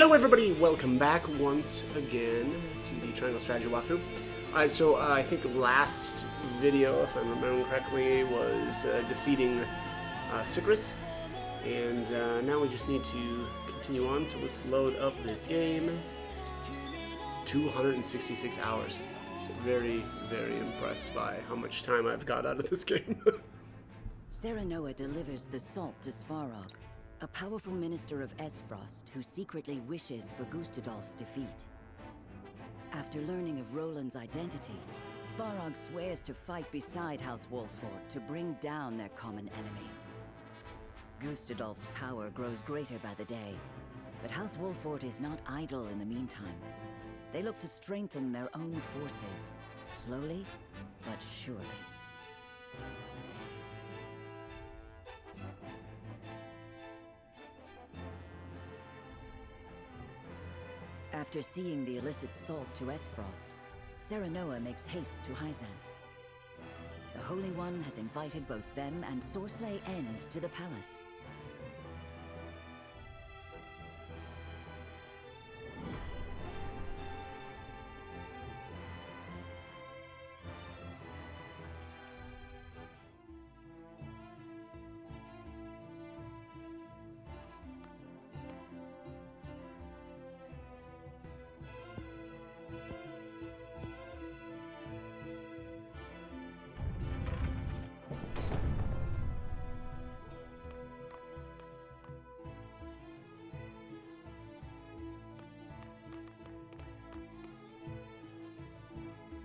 Hello everybody, welcome back once again to the Triangle Strategy walkthrough. Alright, so I think the last video, if I'm remembering correctly, was defeating Sicrus. And now we just need to continue on, so let's load up this game. 266 hours. Very, very impressed by how much time I've got out of this game. Serenoa delivers the salt to Svarog, a powerful minister of Esfrost who secretly wishes for Gustadolf's defeat. After learning of Roland's identity, Svarog swears to fight beside House Wolffort to bring down their common enemy. Gustadolf's power grows greater by the day, but House Wolffort is not idle in the meantime. They look to strengthen their own forces, slowly but surely. After seeing the illicit salt to Esfrost, Serenoa makes haste to Hyzant. The Holy One has invited both them and Sorsley End to the palace.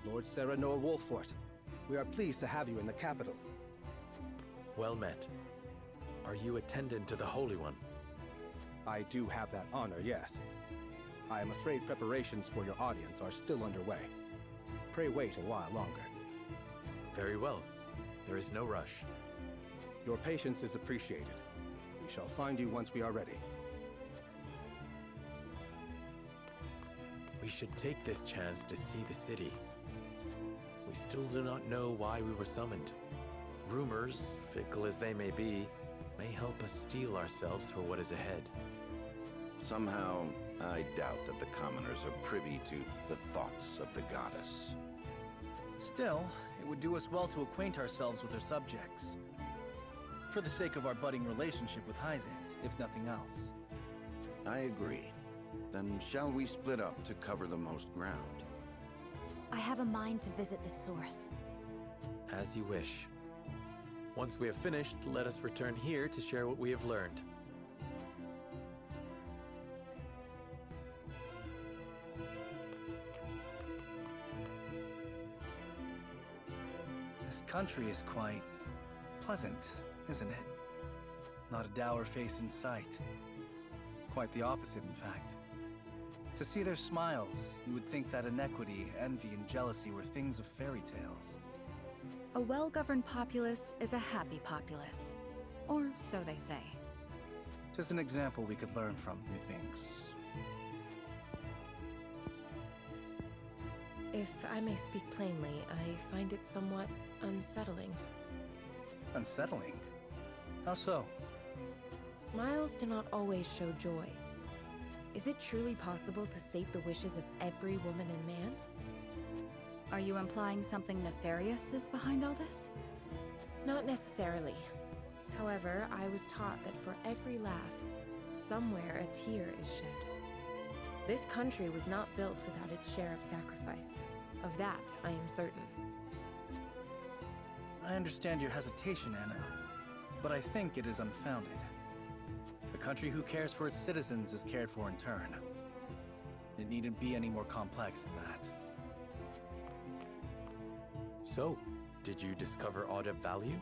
Lord Serenoa Wolffort, we are pleased to have you in the capital. Well met. Are you attendant to the Holy One? I do have that honor, yes. I am afraid preparations for your audience are still underway. Pray wait a while longer. Very well. There is no rush. Your patience is appreciated. We shall find you once we are ready. We should take this chance to see the city. We still do not know why we were summoned. Rumors, fickle as they may be, may help us steel ourselves for what is ahead. Somehow, I doubt that the commoners are privy to the thoughts of the goddess. Still, it would do us well to acquaint ourselves with her subjects. For the sake of our budding relationship with Hyzant, if nothing else. I agree. Then shall we split up to cover the most ground? I have a mind to visit the source. As you wish. Once we have finished, let us return here to share what we have learned. This country is quite pleasant, isn't it? Not a dour face in sight. Quite the opposite, in fact. To see their smiles, you would think that inequity, envy, and jealousy were things of fairy tales. A well-governed populace is a happy populace. Or so they say. Just an example we could learn from, methinks. If I may speak plainly, I find it somewhat unsettling. Unsettling? How so? Smiles do not always show joy. Is it truly possible to sate the wishes of every woman and man? Are you implying something nefarious is behind all this? Not necessarily. However, I was taught that for every laugh, somewhere a tear is shed. This country was not built without its share of sacrifice. Of that, I am certain. I understand your hesitation, Anna, but I think it is unfounded. A country who cares for its citizens is cared for in turn. It needn't be any more complex than that. So, did you discover aught of value?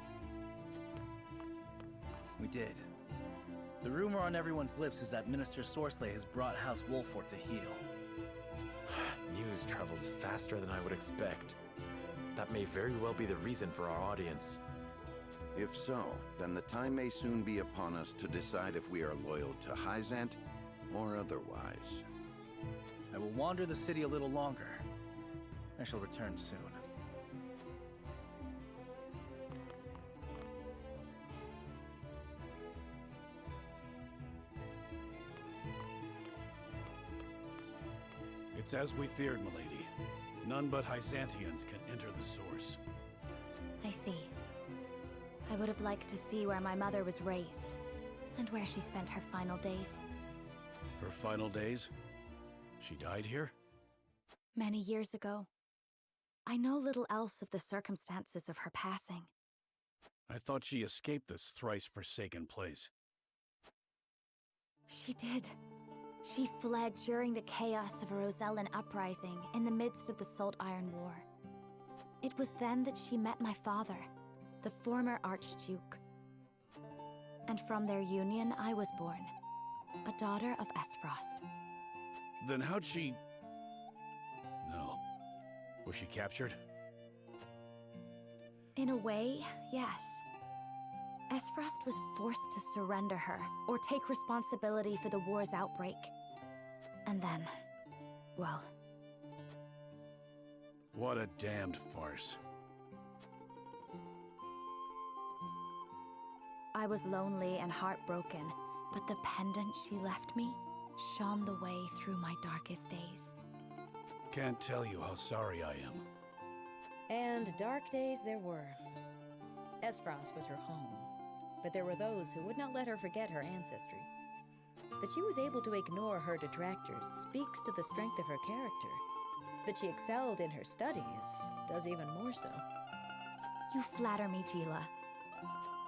We did. The rumor on everyone's lips is that Minister Sorsley has brought House Wolffort to heel. News travels faster than I would expect. That may very well be the reason for our audience. If so, then the time may soon be upon us to decide if we are loyal to Hyzant or otherwise. I will wander the city a little longer. I shall return soon. It's as we feared, milady. None but Hyzantians can enter the source. I see. I would have liked to see where my mother was raised, and where she spent her final days. Her final days? She died here? Many years ago. I know little else of the circumstances of her passing. I thought she escaped this thrice-forsaken place. She did. She fled during the chaos of a Rosellan uprising in the midst of the Salt Iron War. It was then that she met my father, the former Archduke. And from their union, I was born, a daughter of Esfrost. Then how'd she... No. Was she captured? In a way, yes. Esfrost was forced to surrender her, or take responsibility for the war's outbreak. And then, well... What a damned farce. I was lonely and heartbroken, but the pendant she left me shone the way through my darkest days. Can't tell you how sorry I am. And dark days there were. Esfrost was her home, but there were those who would not let her forget her ancestry. That she was able to ignore her detractors speaks to the strength of her character. That she excelled in her studies does even more so. You flatter me, Jila.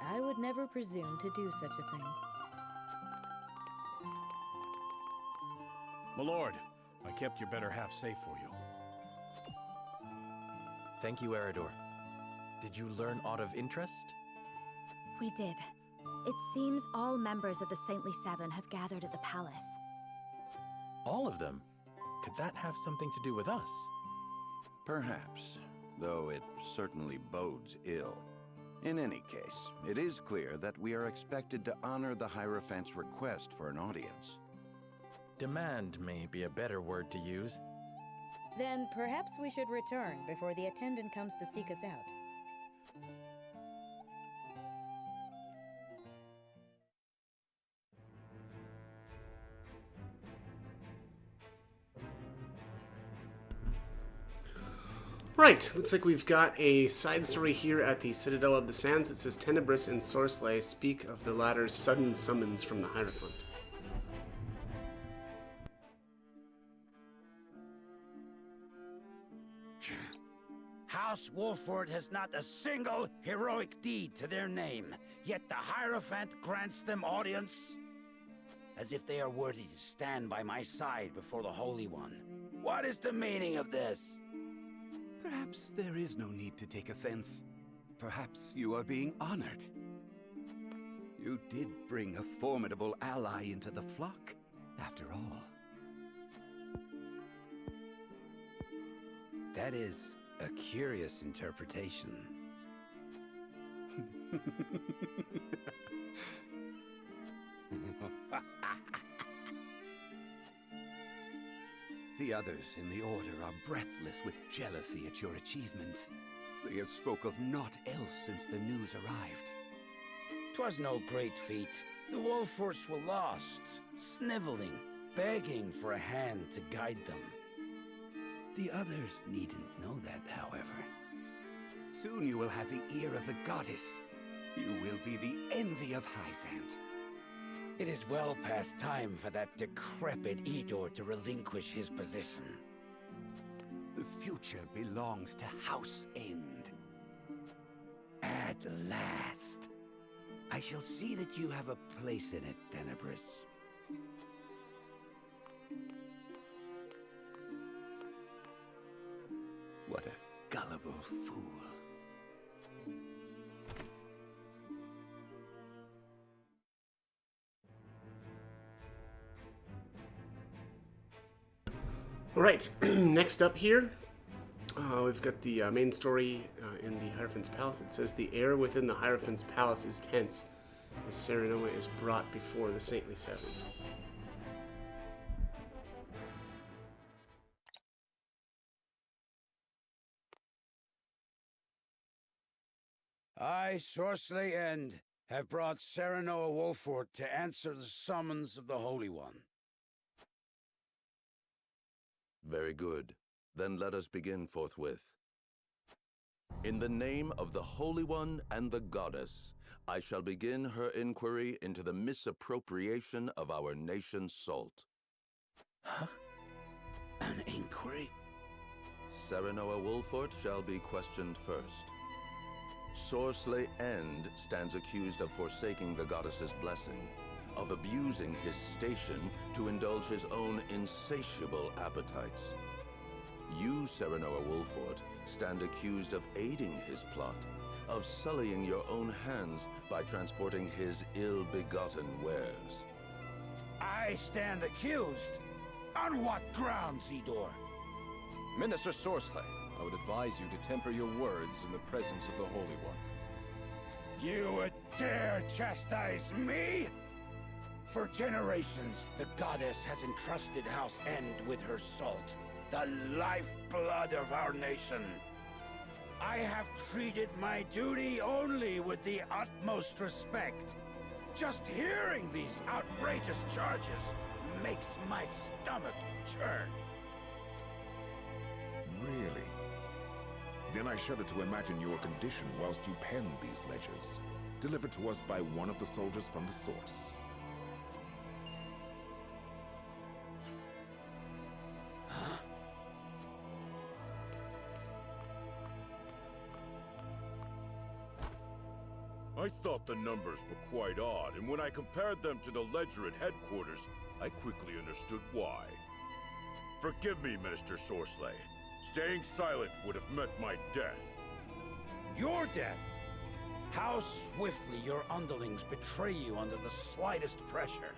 I would never presume to do such a thing. My lord, I kept your better half safe for you. Thank you, Eredor. Did you learn aught of interest? We did. It seems all members of the Saintly Seven have gathered at the palace. All of them? Could that have something to do with us? Perhaps, though it certainly bodes ill. In any case, it is clear that we are expected to honor the Hierophant's request for an audience. Demand may be a better word to use. Then perhaps we should return before the attendant comes to seek us out. Right, looks like we've got a side story here at the Citadel of the Sands. It says Tenebris and Sorcelet speak of the latter's sudden summons from the Hierophant. House Wolford has not a single heroic deed to their name, yet the Hierophant grants them audience? As if they are worthy to stand by my side before the Holy One. What is the meaning of this? Perhaps there is no need to take offense. Perhaps you are being honored. You did bring a formidable ally into the flock, after all. That is a curious interpretation. The others in the Order are breathless with jealousy at your achievement. They have spoke of naught else since the news arrived. 'Twas no great feat. The Wolfords were lost, sniveling, begging for a hand to guide them. The others needn't know that, however. Soon you will have the ear of the goddess. You will be the envy of Hyzant. It is well past time for that decrepit Edor to relinquish his position. The future belongs to House End. At last. I shall see that you have a place in it, Tenebris. What a gullible fool. Alright, next up here, we've got the main story in the Hierophant's Palace. It says, the air within the Hierophant's Palace is tense as Serenoa is brought before the Saintly Seven. I, Sorcelet End, have brought Serenoa Wolford to answer the summons of the Holy One. Very good. Then let us begin forthwith. In the name of the Holy One and the Goddess, I shall begin her inquiry into the misappropriation of our nation's salt. Huh? An inquiry? Serenoa Wolfort shall be questioned first. Sorsley End stands accused of forsaking the goddess's blessing, of abusing his station to indulge his own insatiable appetites. You, Serenoa Wolfort, stand accused of aiding his plot, of sullying your own hands by transporting his ill-begotten wares. I stand accused? On what grounds, Idor? Minister Sorsley, I would advise you to temper your words in the presence of the Holy One. You would dare chastise me? For generations, the goddess has entrusted House End with her salt, the lifeblood of our nation. I have treated my duty only with the utmost respect. Just hearing these outrageous charges makes my stomach churn. Really? Then I shudder to imagine your condition whilst you pen these ledgers, delivered to us by one of the soldiers from the source. I thought the numbers were quite odd, and when I compared them to the ledger at headquarters, I quickly understood why. Forgive me, Minister Sorsley. Staying silent would have meant my death. Your death? How swiftly your underlings betray you under the slightest pressure.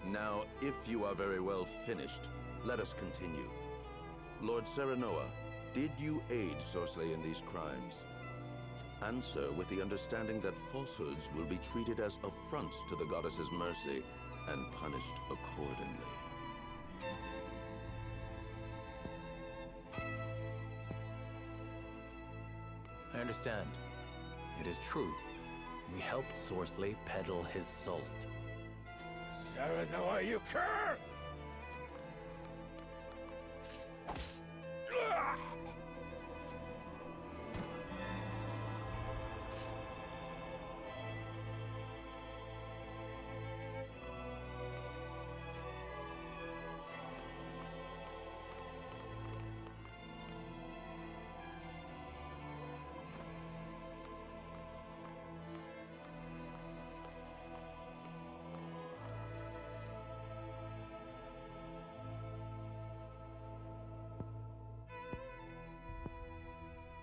Now, if you are very well finished, let us continue. Lord Serenoa, did you aid Sorsley in these crimes? Answer with the understanding that falsehoods will be treated as affronts to the goddess's mercy and punished accordingly. I understand. It is true. We helped Sorsley peddle his salt. Serenoa, you cur!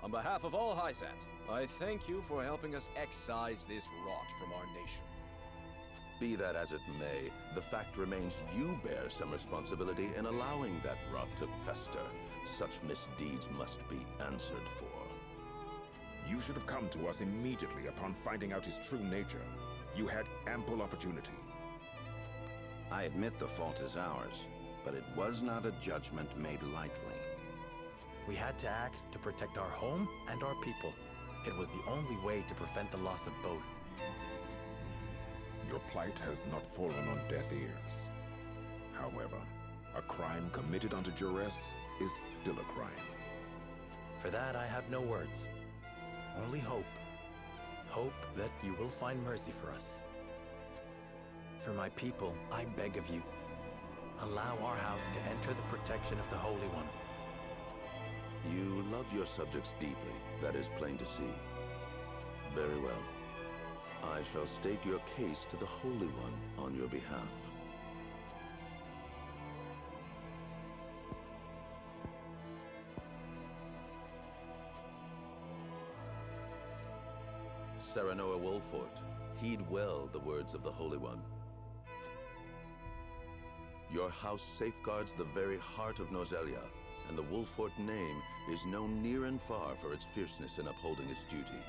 On behalf of all Hyzant, I thank you for helping us excise this rot from our nation. Be that as it may, the fact remains you bear some responsibility in allowing that rot to fester. Such misdeeds must be answered for. You should have come to us immediately upon finding out his true nature. You had ample opportunity. I admit the fault is ours, but it was not a judgment made lightly. We had to act to protect our home and our people. It was the only way to prevent the loss of both. Your plight has not fallen on deaf ears. However, a crime committed under duress is still a crime. For that, I have no words. Only hope. Hope that you will find mercy for us. For my people, I beg of you, allow our house to enter the protection of the Holy One. You love your subjects deeply, that is plain to see. Very well. I shall state your case to the Holy One on your behalf. Serenoa Wolfort, heed well the words of the Holy One. Your house safeguards the very heart of Nozelia, and the Wolfort name is known near and far for its fierceness in upholding its duty.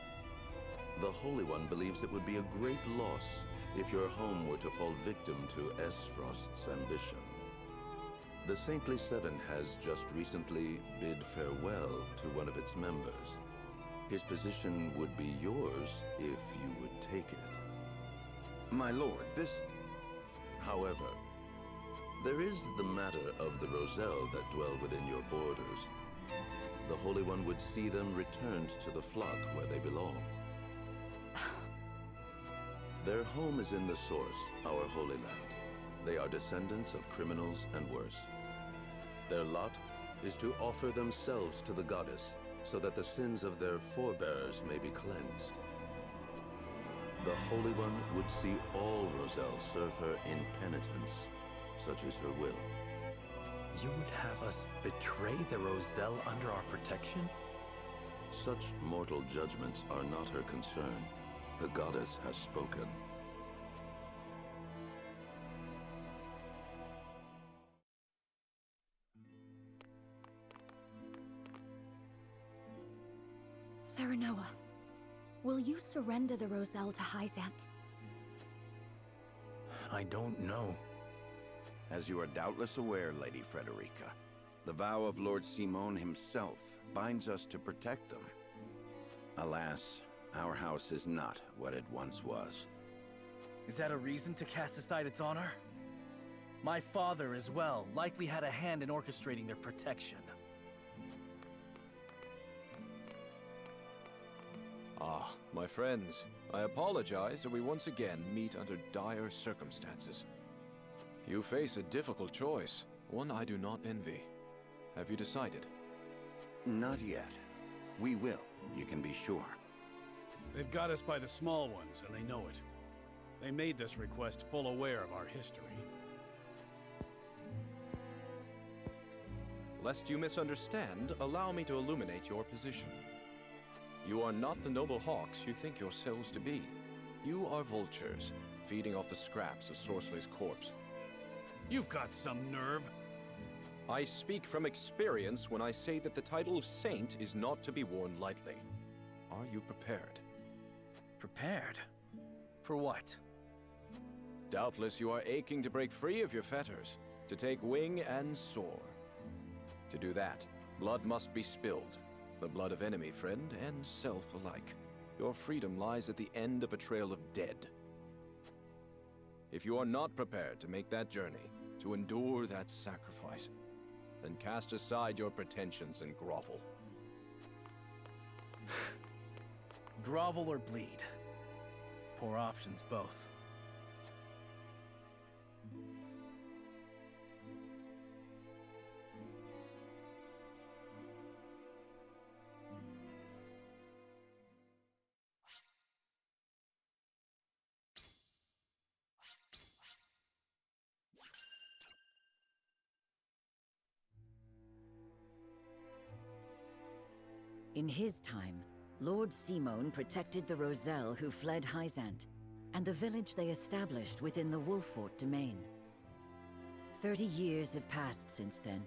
The Holy One believes it would be a great loss if your home were to fall victim to Esfrost's ambition. The Saintly Seven has just recently bid farewell to one of its members. His position would be yours if you would take it. My lord, this... However, There is the matter of the Roselle that dwell within your borders. The Holy One would see them returned to the flock where they belong. Their home is in the Source, our Holy Land. They are descendants of criminals and worse. Their lot is to offer themselves to the goddess so that the sins of their forebears may be cleansed. The Holy One would see all Roselle serve her in penitence, such is her will. You would have us betray the Roselle under our protection? Such mortal judgments are not her concern. The goddess has spoken. Serenoa, will you surrender the Roselle to Hyzant? I don't know. As you are doubtless aware, Lady Frederica, the vow of Lord Simon himself binds us to protect them. Alas, our house is not what it once was. Is that a reason to cast aside its honor? My father, as well, likely had a hand in orchestrating their protection. Ah, my friends, I apologize that we once again meet under dire circumstances. You face a difficult choice, one I do not envy. Have you decided? Not yet. We will, you can be sure. They've got us by the small ones, and they know it. They made this request full aware of our history. Lest you misunderstand, allow me to illuminate your position. You are not the noble hawks you think yourselves to be. You are vultures, feeding off the scraps of Sorceley's corpse. You've got some nerve. I speak from experience when I say that the title of Saint is not to be worn lightly. Are you prepared? Prepared? For what? Doubtless you are aching to break free of your fetters, to take wing and soar. To do that, blood must be spilled. The blood of enemy, friend, and self alike. Your freedom lies at the end of a trail of dead. If you are not prepared to make that journey, to endure that sacrifice, then cast aside your pretensions and grovel. Grovel or bleed? Poor options, both. In his time, Lord Simon protected the Roselle who fled Hyzant, and the village they established within the Wolffort domain. 30 years have passed since then.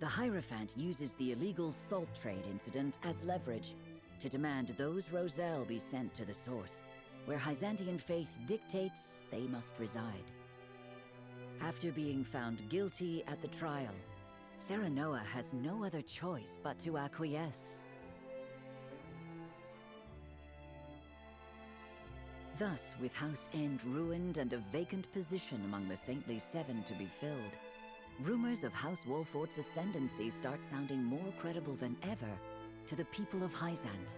The Hierophant uses the illegal salt trade incident as leverage to demand those Roselle be sent to the Source, where Hyzantian faith dictates they must reside. After being found guilty at the trial, Serenoa has no other choice but to acquiesce. Thus, with House End ruined and a vacant position among the Saintly Seven to be filled, rumors of House Wolffort's ascendancy start sounding more credible than ever to the people of Hyzant.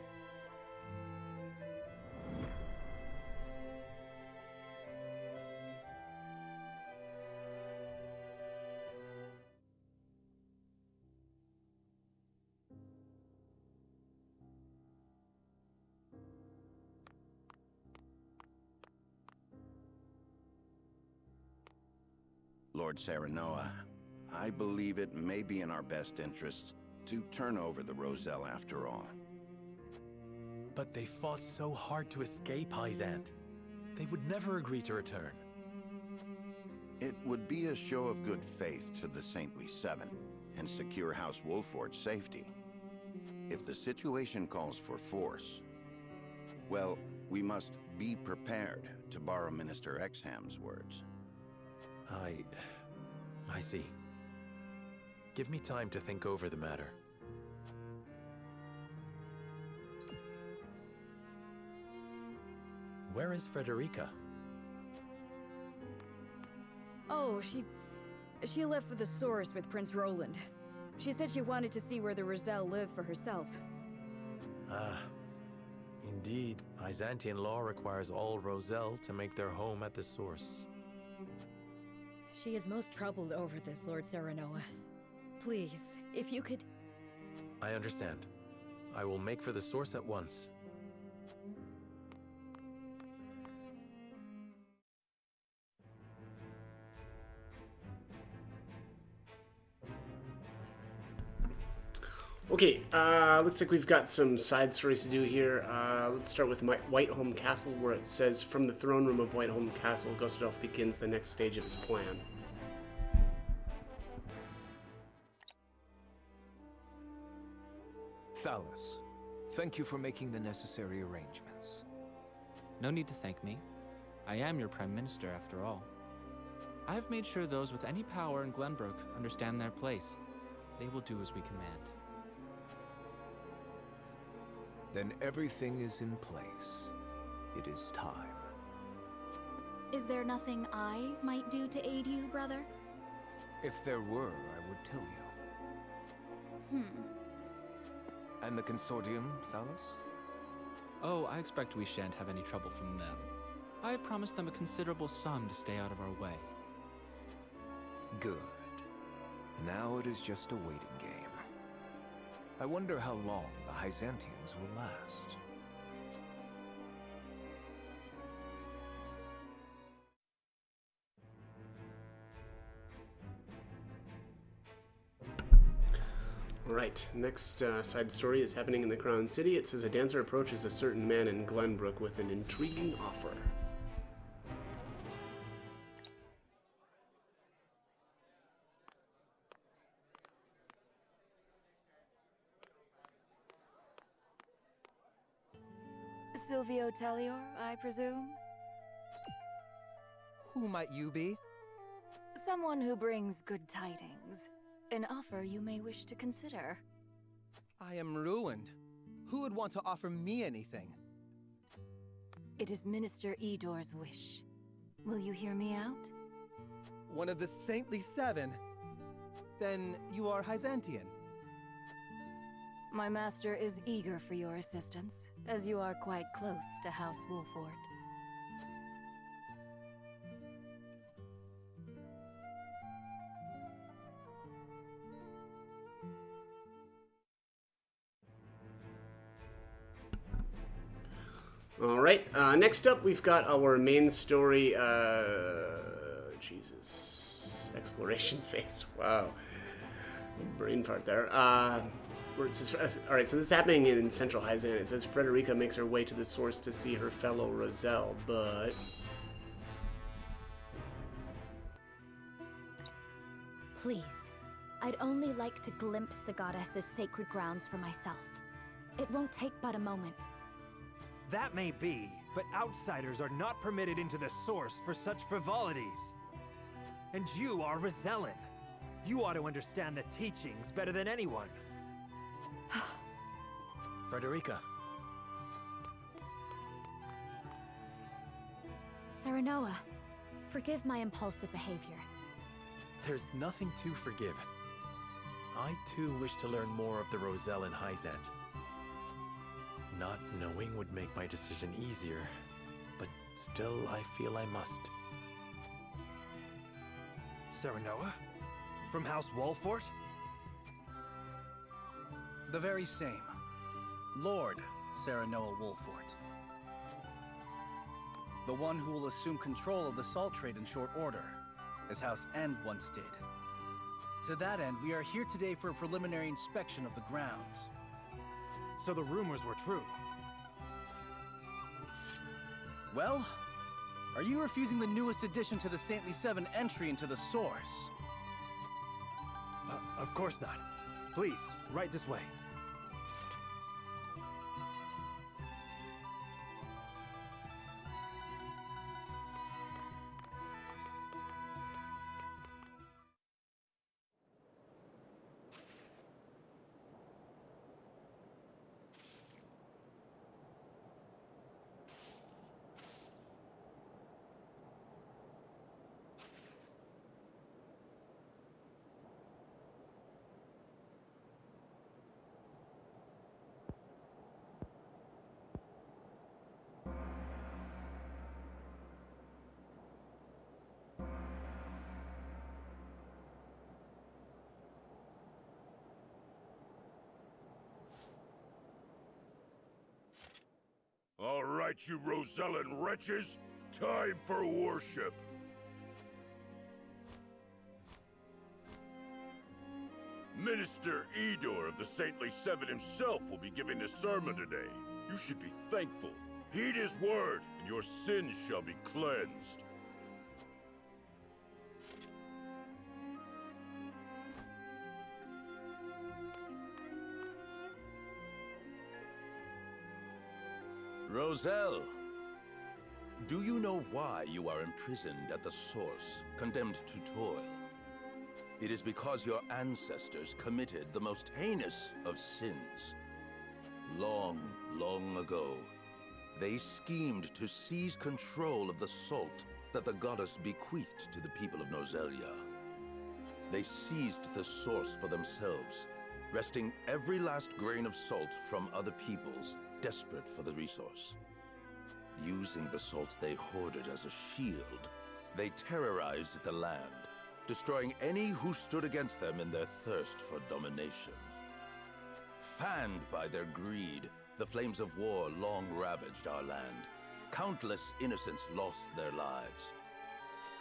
Lord Serenoa, I believe it may be in our best interests to turn over the Roselle after all. But they fought so hard to escape Hyzant. They would never agree to return. It would be a show of good faith to the Saintly Seven and secure House Wolffort's safety. If the situation calls for force, well, we must be prepared, to borrow Minister Exham's words. I see. Give me time to think over the matter. Where is Frederica? Oh, She left for the source with Prince Roland. She said she wanted to see where the Roselle live for herself. Ah. Indeed, Byzantine law requires all Roselle to make their home at the source. She is most troubled over this, Lord Serenoa. Please, if you could... I understand. I will make for the source at once. Okay, looks like we've got some side stories to do here. Let's start with Whiteholm Castle, where it says, from the throne room of Whiteholm Castle, Gustadolf begins the next stage of his plan. Thalos, thank you for making the necessary arrangements. No need to thank me. I am your Prime Minister, after all. I have made sure those with any power in Glenbrook understand their place. They will do as we command. Then everything is in place. It is time. Is there nothing I might do to aid you, brother? If there were, I would tell you. And the Consortium, Thalos? Oh, I expect we shan't have any trouble from them. I have promised them a considerable sum to stay out of our way. Good. Now it is just a waiting game. I wonder how long the Byzantines will last. Alright, next side story is happening in the Crown City. It says a dancer approaches a certain man in Glenbrook with an intriguing offer. Silvio Tellior, I presume? Who might you be? Someone who brings good tidings. An offer you may wish to consider. I am ruined. Who would want to offer me anything? It is Minister Edor's wish. Will you hear me out? One of the Saintly Seven? Then you are Byzantian. My master is eager for your assistance, as you are quite close to House Wolfort. Alright, next up we've got our main story, Jesus, exploration phase, wow, brain fart there, where it says, alright, so this is happening in Central Hyzan. It says Frederica makes her way to the source to see her fellow Roselle, but... Please, I'd only like to glimpse the goddess's sacred grounds for myself. It won't take but a moment. That may be, but outsiders are not permitted into the source for such frivolities. And you are Rosellan. You ought to understand the teachings better than anyone. Frederica. Serenoa, forgive my impulsive behavior. There's nothing to forgive. I too wish to learn more of the Roselle and Hyzant. Not knowing would make my decision easier, but still I feel I must. Serenoa? From House Wolfort? The very same. Lord Serenoa Wolfort. The one who will assume control of the salt trade in short order, as House End once did. To that end, we are here today for a preliminary inspection of the grounds. So the rumors were true. Well, are you refusing the newest addition to the Saintly Seven entry into the source? Of course not. Please, right this way. right, you Rosellan wretches! Time for worship! Minister Idor of the Saintly Seven himself will be giving the sermon today. You should be thankful. Heed his word, and your sins shall be cleansed. Roselle, do you know why you are imprisoned at the Source, condemned to toil? It is because your ancestors committed the most heinous of sins. Long, long ago, they schemed to seize control of the salt that the goddess bequeathed to the people of Nozelia. They seized the source for themselves, wresting every last grain of salt from other peoples, desperate for the resource. Using the salt they hoarded as a shield, they terrorized the land, destroying any who stood against them in their thirst for domination. Fanned by their greed, the flames of war long ravaged our land. Countless innocents lost their lives.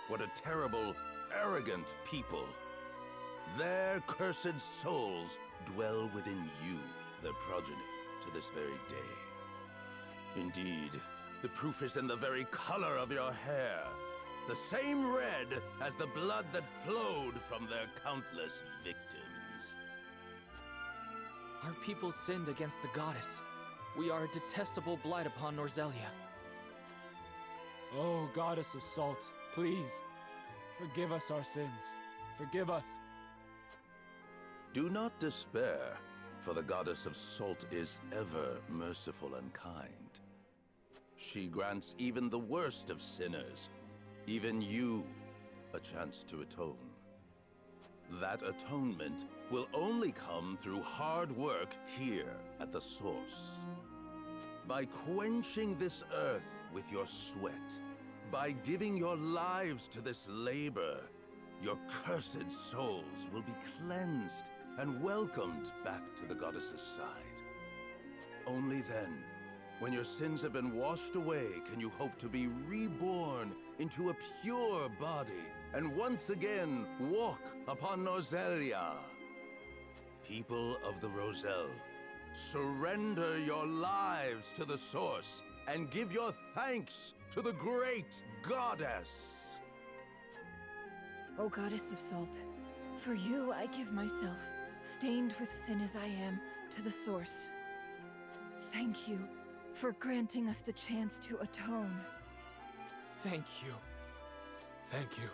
What a terrible, arrogant people! Their cursed souls dwell within you, their progeny, to this very day. Indeed, the proof is in the very color of your hair. The same red as the blood that flowed from their countless victims. Our people sinned against the goddess. We are a detestable blight upon Nozelia. Oh, goddess of salt, please, forgive us our sins. Forgive us. Do not despair, for the goddess of salt is ever merciful and kind. She grants even the worst of sinners, even you, a chance to atone. That atonement will only come through hard work here at the Source. By quenching this earth with your sweat, by giving your lives to this labor, your cursed souls will be cleansed and welcomed back to the goddess's side. Only then, when your sins have been washed away, can you hope to be reborn into a pure body and once again walk upon Nozelia. People of the Roselle, surrender your lives to the Source and give your thanks to the great goddess. O goddess of salt, for you I give myself, stained with sin as I am, to the Source. Thank you for granting us the chance to atone. Thank you. Thank you.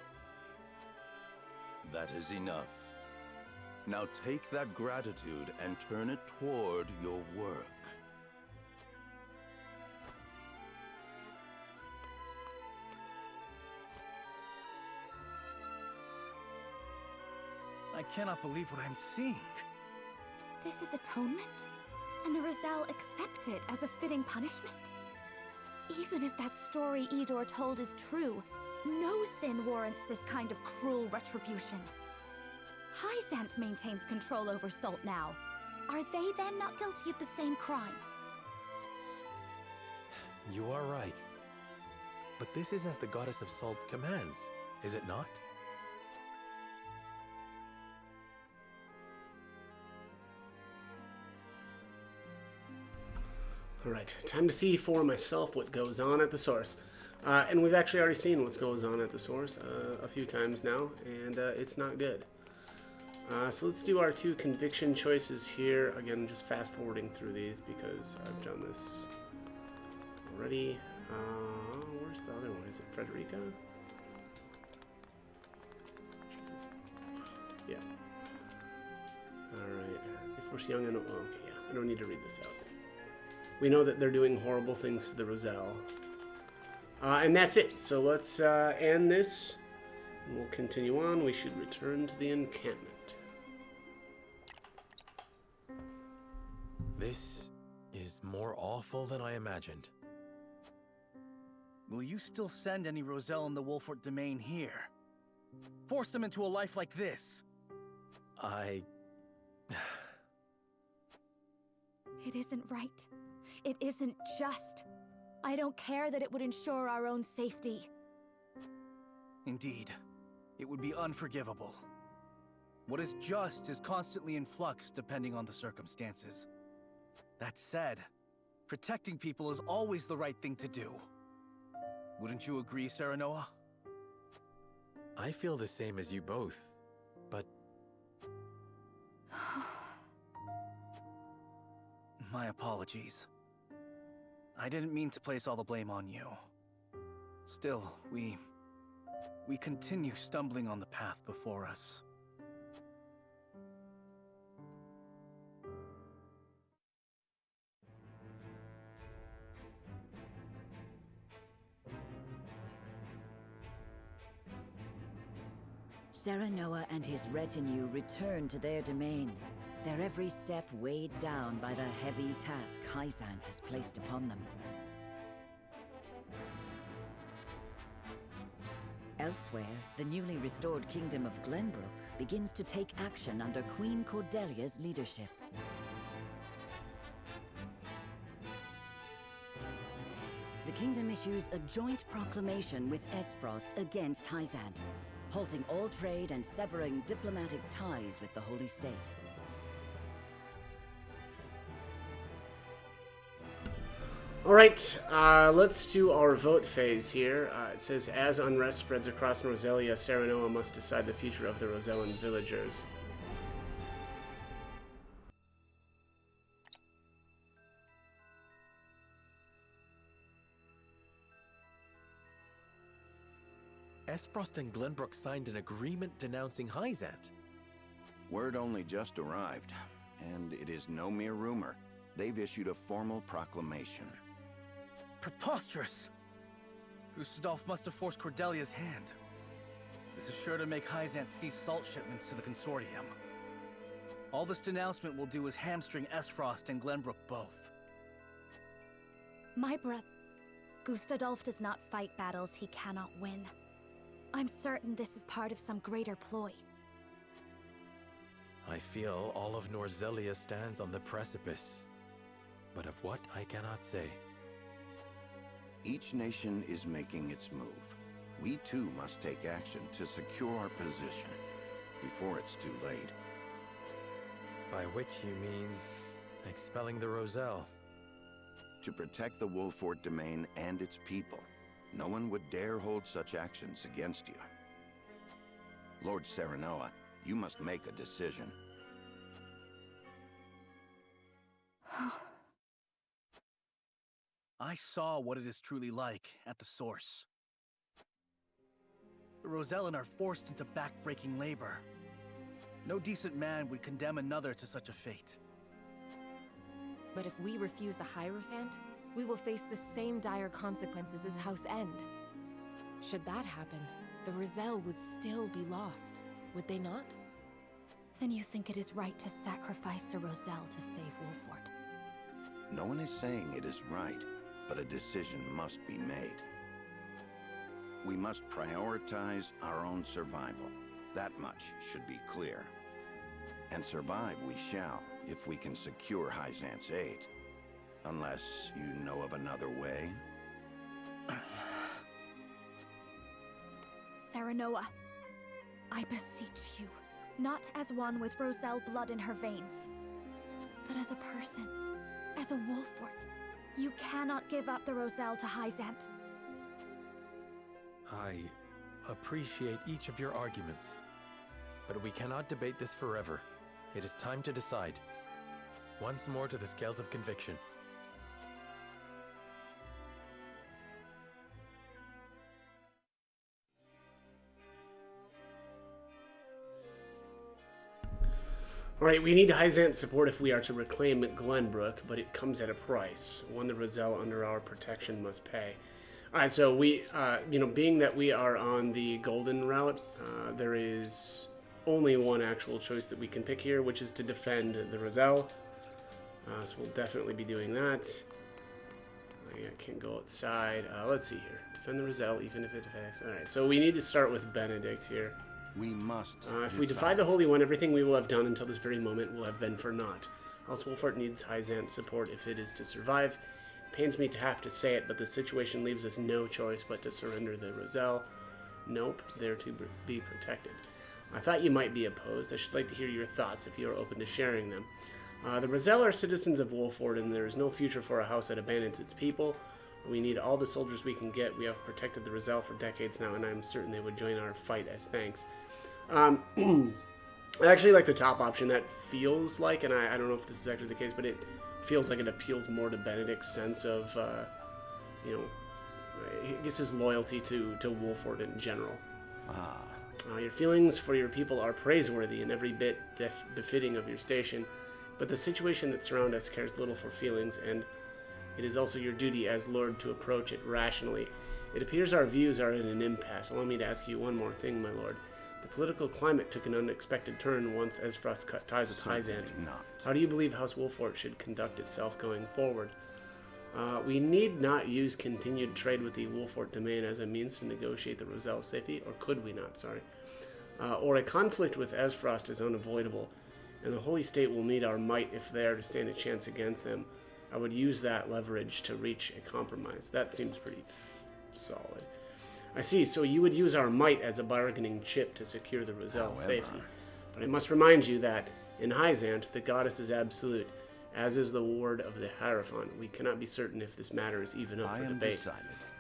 That is enough. Now take that gratitude and turn it toward your work. I cannot believe what I'm seeing. This is atonement? And the Roselle accept it as a fitting punishment? Even if that story Idor told is true, no sin warrants this kind of cruel retribution. Hyzant maintains control over Salt now. Are they then not guilty of the same crime? You are right. But this is as the goddess of salt commands, is it not? Alright, time to see for myself what goes on at the Source. And we've actually already seen what goes on at the Source a few times now, and it's not good. So let's do our two conviction choices here. Again, just fast forwarding through these because I've done this already. Where's the other one? Is it Frederica? Jesus. Yeah. Alright. If we're young and... Oh, okay, yeah. I don't need to read this out. We know that they're doing horrible things to the Roselle. And that's it. So let's end this. And we'll continue on. We should return to the encampment. This is more awful than I imagined. Will you still send any Roselle in the Wolfort domain here? Force them into a life like this? It isn't right. It isn't just. I don't care that it would ensure our own safety. Indeed, it would be unforgivable. What is just is constantly in flux depending on the circumstances. That said, protecting people is always the right thing to do. Wouldn't you agree, Serenoa? I feel the same as you both, but... My apologies. I didn't mean to place all the blame on you. Still, we continue stumbling on the path before us. Serenoa and his retinue return to their domain, their every step weighed down by the heavy task Hyzant has placed upon them. Elsewhere, the newly restored kingdom of Glenbrook begins to take action under Queen Cordelia's leadership. The kingdom issues a joint proclamation with Esfrost against Hyzant, halting all trade and severing diplomatic ties with the Holy State. Alright, let's do our vote phase here. It says, as unrest spreads across Noselia, Serenoa must decide the future of the Rosellan villagers. Esfrost and Glenbrook signed an agreement denouncing Hyzant. Word only just arrived, and it is no mere rumor. They've issued a formal proclamation. Preposterous! Gustadolf must have forced Cordelia's hand. This is sure to make Hyzant cease salt shipments to the Consortium. All this denouncement will do is hamstring Esfrost and Glenbrook both. My brother... Gustadolf does not fight battles he cannot win. I'm certain this is part of some greater ploy. I feel all of Noselia stands on the precipice. But of what, I cannot say. Each nation is making its move. We too must take action to secure our position before it's too late. By which you mean expelling the Roselle? To protect the Wolfort domain and its people, no one would dare hold such actions against you. Lord Serenoa, you must make a decision. I saw what it is truly like at the source. The Rosellan are forced into back-breaking labor. No decent man would condemn another to such a fate. But if we refuse the Hierophant, we will face the same dire consequences as House End. Should that happen, the Roselle would still be lost, would they not? Then you think it is right to sacrifice the Roselle to save Wolfort? No one is saying it is right, but a decision must be made. We must prioritize our own survival. That much should be clear. And survive we shall, if we can secure Hyzant's aid. Unless you know of another way? Serenoa, I beseech you, not as one with Roselle blood in her veins, but as a person, as a Wolfort. You cannot give up the Roselle to Hyzant. I appreciate each of your arguments, but we cannot debate this forever. It is time to decide. Once more to the scales of conviction. Alright, we need Hyzant's support if we are to reclaim Glenbrook, but it comes at a price, one the Roselle under our protection must pay. Alright, so we, being that we are on the golden route, there is only one actual choice that we can pick here, which is to defend the Roselle. So we'll definitely be doing that. I can't go outside. Let's see here. Defend the Roselle, even if it affects. Alright, so we need to start with Benedict here. We must. If we defy the Holy One, everything we will have done until this very moment will have been for naught. House Wolfort needs Hyzant's support if it is to survive. pains me to have to say it, but the situation leaves us no choice but to surrender the Roselle. Nope, they're to be protected. I thought you might be opposed. I should like to hear your thoughts if you are open to sharing them. The Roselle are citizens of Wolford, and there is no future for a house that abandons its people. We need all the soldiers we can get. We have protected the Roselle for decades now, and I'm certain they would join our fight as thanks. I actually like the top option. That feels like, and I don't know if this is actually the case, but it feels like it appeals more to Benedict's sense of, you know, I guess his loyalty to Wolford in general. Your feelings for your people are praiseworthy and every bit befitting of your station, but the situation that surrounds us cares little for feelings, and it is also your duty as Lord to approach it rationally. It appears our views are in an impasse. Allow me to ask you one more thing, my lord. The political climate took an unexpected turn once Esfrost cut ties with Hyzant. How do you believe House Wolfort should conduct itself going forward? We need not use continued trade with the Wolfort domain as a means to negotiate the Roselle's safety, or could we not, sorry. Or a conflict with Esfrost is unavoidable, and the Holy State will need our might if they are to stand a chance against them. I would use that leverage to reach a compromise. That seems pretty solid. I see, so you would use our might as a bargaining chip to secure the Roselle's safety. But I must remind you that, in Hyzant, the goddess is absolute, as is the ward of the Hierophant. We cannot be certain if this matter is even up for debate.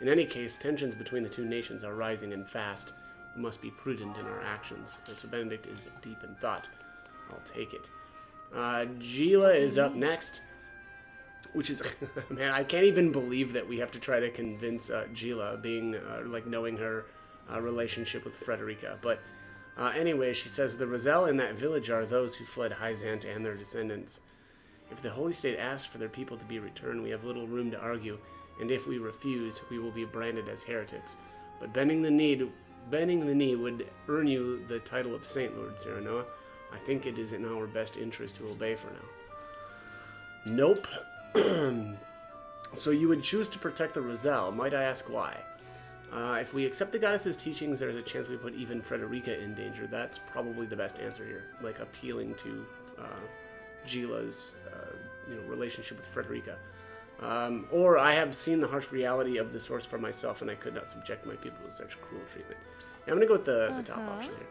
In any case, tensions between the two nations are rising and fast. We must be prudent in our actions. And so Benedict is deep in thought. I'll take it. Gila is up next. Which is, man, I can't even believe that we have to try to convince Gila, being, like, knowing her relationship with Frederica. But anyway, she says, the Roselle in that village are those who fled Hyzant and their descendants. If the Holy State asks for their people to be returned, we have little room to argue, and if we refuse, we will be branded as heretics. But bending the knee would earn you the title of Saint, Lord Serenoa. I think it is in our best interest to obey for now. Nope. So you would choose to protect the Roselle. Might I ask why? If we accept the goddess's teachings, there's a chance we put even Frederica in danger. That's probably the best answer here. Like appealing to Gila's relationship with Frederica. Or I have seen the harsh reality of the source for myself, and I could not subject my people to such cruel treatment. Yeah, I'm going to go with the top option here.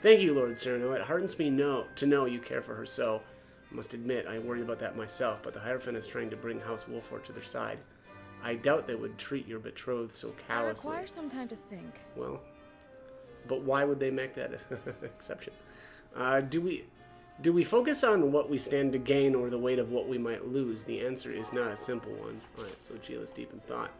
Thank you, Lord Sereno. It hardens me to know you care for her so. I must admit, I worry about that myself, but the Hierophant is trying to bring House Wolfort to their side. I doubt they would treat your betrothed so callously. I require some time to think. Well, but why would they make that exception? Do we focus on what we stand to gain or the weight of what we might lose? The answer is not a simple one. Alright, so Gila's deep in thought.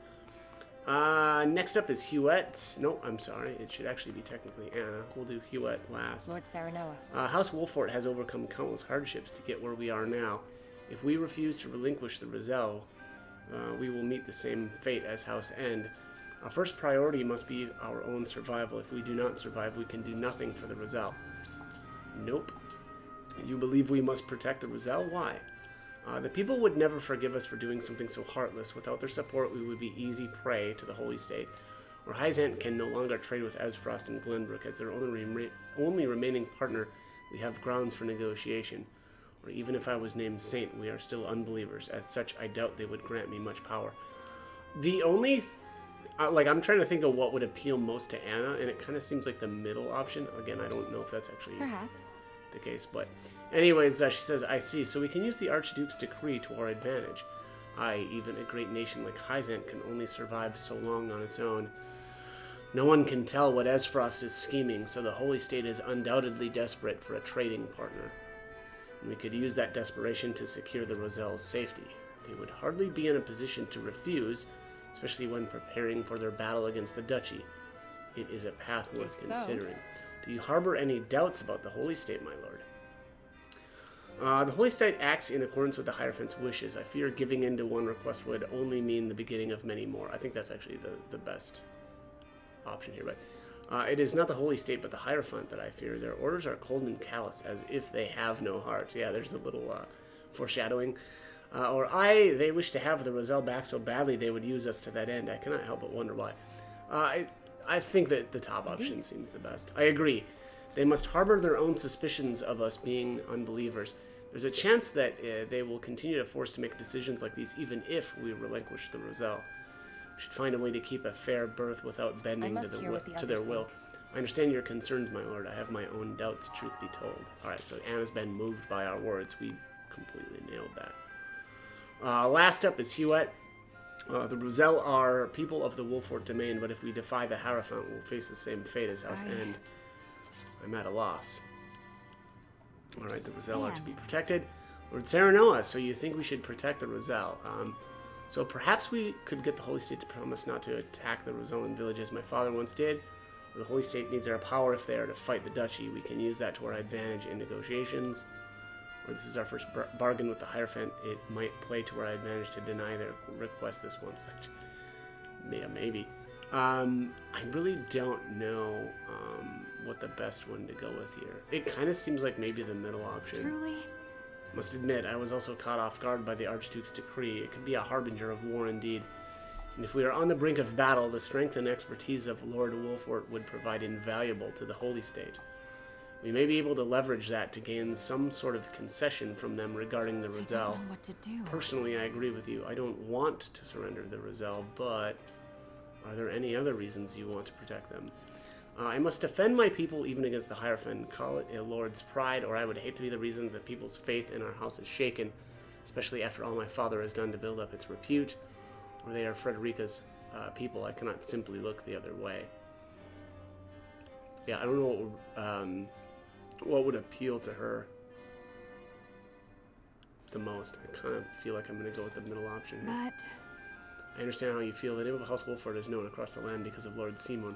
Next up is Huette. No, I'm sorry. It should actually be technically Anna. We'll do Huette last. Lord Serenoa. House Wolfort has overcome countless hardships to get where we are now. If we refuse to relinquish the Roselle, we will meet the same fate as House End. Our first priority must be our own survival. If we do not survive, we can do nothing for the Roselle. Nope. You believe we must protect the Roselle? Why? The people would never forgive us for doing something so heartless. Without their support, we would be easy prey to the Holy State. Or Hyzant can no longer trade with Esfrost and Glenbrook. As their only remaining partner, we have grounds for negotiation. Or even if I was named Saint, we are still unbelievers. As such, I doubt they would grant me much power. The only... I'm trying to think of what would appeal most to Anna, and it kind of seems like the middle option. Again, I don't know if that's actually... Perhaps. The case, but anyways, she says, I see, so we can use the Archduke's decree to our advantage. Even a great nation like Hyzant can only survive so long on its own. No one can tell what Esfrost is scheming, so the Holy State is undoubtedly desperate for a trading partner. And we could use that desperation to secure the Roselle's safety. They would hardly be in a position to refuse, especially when preparing for their battle against the Duchy. It is a path worth considering. Do you harbor any doubts about the Holy State, my lord? The Holy State acts in accordance with the Hierophant's wishes. I fear giving in to one request would only mean the beginning of many more. I think that's actually the best option here. But it is not the Holy State, but the Hierophant that I fear. Their orders are cold and callous, as if they have no heart. Yeah, there's a little foreshadowing. They wish to have the Roselle back so badly they would use us to that end. I cannot help but wonder why. I think that the top option seems the best. I agree. They must harbor their own suspicions of us being unbelievers. There's a chance that they will continue to force to make decisions like these even if we relinquish the Roselle. We should find a way to keep a fair birth without bending to their will. I understand your concerns, my lord. I have my own doubts, truth be told. Alright, so Anna's been moved by our words. We completely nailed that. Last up is Huet. The Roselle are people of the Wolfort domain, but if we defy the Hierophant, we'll face the same fate as House End. I'm at a loss. Alright, the Roselle are to be protected. Lord Serenoa, so you think we should protect the Roselle. So perhaps we could get the Holy State to promise not to attack the Rosellan village as my father once did. The Holy State needs our power if they are to fight the Duchy. We can use that to our advantage in negotiations. Or this is our first bargain with the Hierophant. It might play to our advantage to deny their request this once. Yeah, maybe. I really don't know what the best one to go with here. It kind of seems like maybe the middle option. Truly? Must admit, I was also caught off guard by the Archduke's decree. It could be a harbinger of war indeed. And if we are on the brink of battle, the strength and expertise of Lord Wolfort would provide invaluable to the Holy State. We may be able to leverage that to gain some sort of concession from them regarding the Roselle. I don't know what to do. Personally, I agree with you. I don't want to surrender the Roselle, but are there any other reasons you want to protect them? I must defend my people even against the Hierophant. Call it a lord's pride, or I would hate to be the reason that people's faith in our house is shaken, especially after all my father has done to build up its repute. Or they are Frederica's people. I cannot simply look the other way. Yeah, I don't know what would appeal to her the most. I kind of feel like I'm going to go with the middle option here. But I understand how you feel. The name of House Wolfort is known across the land because of Lord Simon.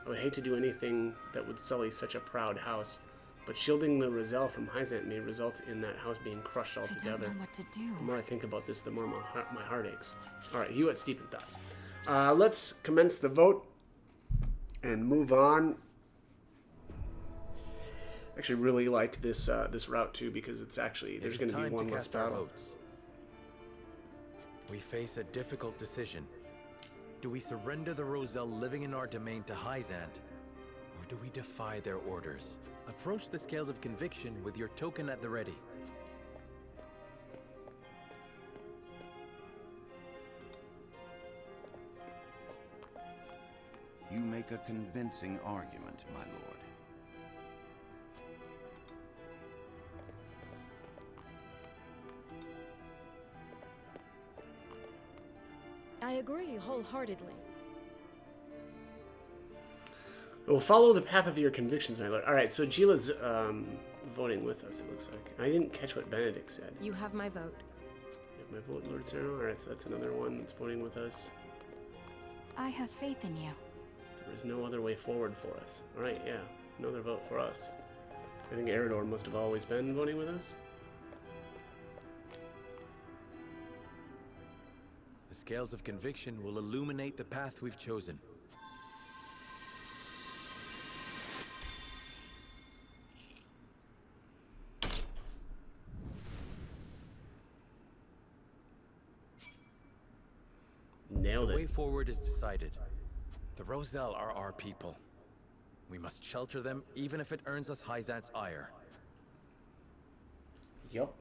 I would hate to do anything that would sully such a proud house, but shielding the Roselle from Hyzant may result in that house being crushed altogether. I don't know what to do. The more I think about this, the more my heart aches. Alright, Hewitt Stiepenthal. Let's commence the vote and move on. I actually really like this this route too, because it's actually there's going to be one less battle. We face a difficult decision. Do we surrender the Roselle living in our domain to Hyzant, or do we defy their orders? Approach the scales of conviction with your token at the ready. You make a convincing argument, my lord. I agree wholeheartedly. We'll follow the path of your convictions, my lord. Alright, so Gila's voting with us, it looks like. I didn't catch what Benedict said. You have my vote. You have my vote, Lord Cyrano? Alright, so that's another one that's voting with us. I have faith in you. There is no other way forward for us. Alright, yeah. Another vote for us. I think Eridor must have always been voting with us. The scales of conviction will illuminate the path we've chosen. Nailed it. The way forward is decided. The Roselle are our people. We must shelter them, even if it earns us Hyzant's ire. Yup.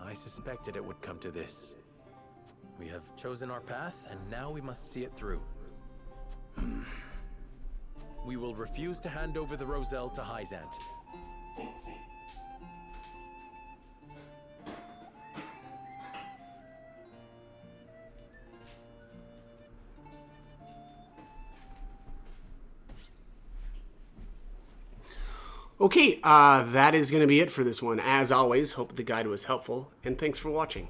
I suspected it would come to this. We have chosen our path, and now we must see it through. We will refuse to hand over the Roselle to Hyzant. Okay, that is going to be it for this one. As always, hope the guide was helpful, and thanks for watching.